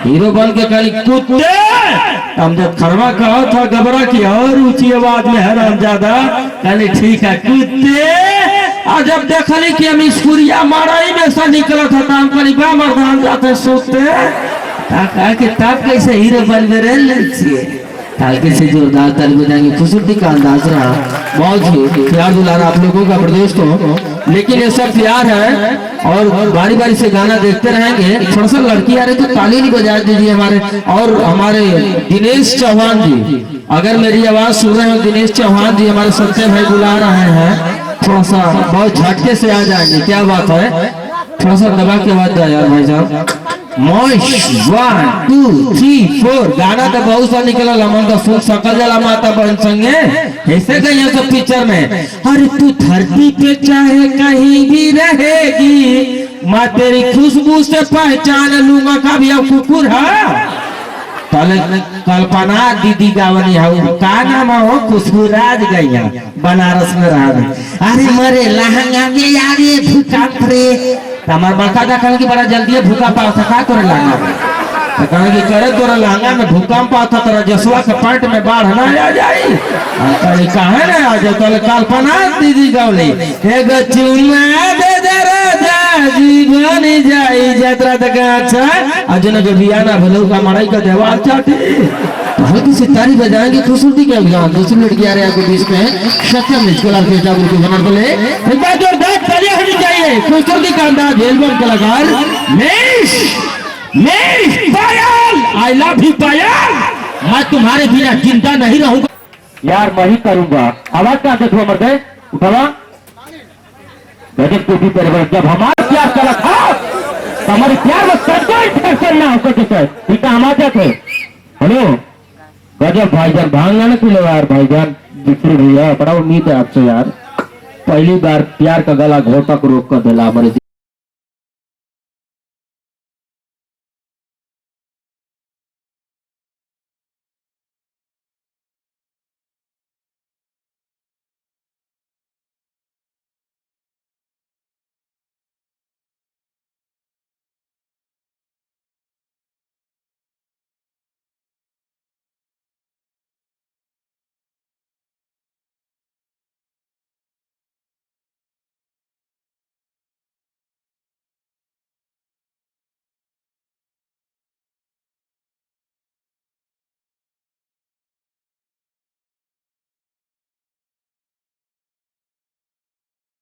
Hero बन के कल कुत्ते हम जब खरवा कहा था घबरा की और ऊंची आवाज में हैरान ज्यादा कल ठीक है कुत्ते। और जब देखली कि हम स्कूरिया माराई में से निकला था तो हम कल बा मर्दान जाते सोचते कहा कि तब कैसे हीरो बन में रह ले हल्के से जोरदार ताली बजाएंगे। खूबसूरती का अंदाज रहा, बहुत ही प्यार दुलारा आप लोगों का प्रदेश को। लेकिन ये सब प्यार है और बारी बारी से गाना देखते रहेंगे। थोड़ा सा लड़की आ रही तो ताली नहीं बजा दीजिए हमारे और हमारे दिनेश चौहान जी, अगर मेरी आवाज सुन रहे हो दिनेश चौहान जी हमारे सत्य भाई बुला रहे हैं, थोड़ा सा बहुत झटके से आ जाएंगे। क्या बात है, थोड़ा सा दबा के आवाज दो यार भाई साहब। 1 2 3 4 गाना तो बहुत सा निकला मन तो सुन सकल जला माता बहन संगे ऐसे गई सब पिक्चर में। अरे तू धरती पे चाहे कहीं भी रहेगी मैं तेरी खुशबू से पहचान लूंगा। का भी अब कुकुर है कल्पना दीदी गावनी है का नाम हो खुशबू राज गैया बनारस में रहा। अरे मरे लहंगा में यार ये भूकंप रे हमारे बड़का देखा कि बड़ा जल्दी भूकंप आता का तोरे लहंगा में कहा कि करे तोरा लहंगा में भूकंप आता तोरा जसवा के पैंट में बाढ़ ना आ जाई कहे ना आ जाए। तो कल्पना दीदी गौली एगो चुमा दे दे राजा जीवन जाई यात्रा तक अच्छा अजन जो बियाना भलो का मड़ाई का देवाल चाटे हल्की से ताली बजाएंगे। खूबसूरती के अभियान दूसरी लड़की आ रहे हैं आपके बीच में सत्यम स्कूल ऑर्केस्ट्रा ग्रुप के बनर बोले एक बार जोरदार ताली होनी चाहिए। खूबसूरती का अंदाज एल्बम कलाकार मेश मेश Payal I love you Payal मैं तुम्हारे बिना जिंदा नहीं रहूंगा यार मैं ही करूंगा। आवाज क्या देखो मर्दे उठावा गजब को भी परिवर्तन जब हमारा प्यार चला था हमारे प्यार में सर्जन ना हो सके ठीक है हमारे थे। हेलो गजब भाईजान भांगना ना किलो यार भाईजान बिक्री भैया बड़ा उम्मीद है आपसे यार। पहली बार प्यार का गला घोटक रोक कर दिला हमारे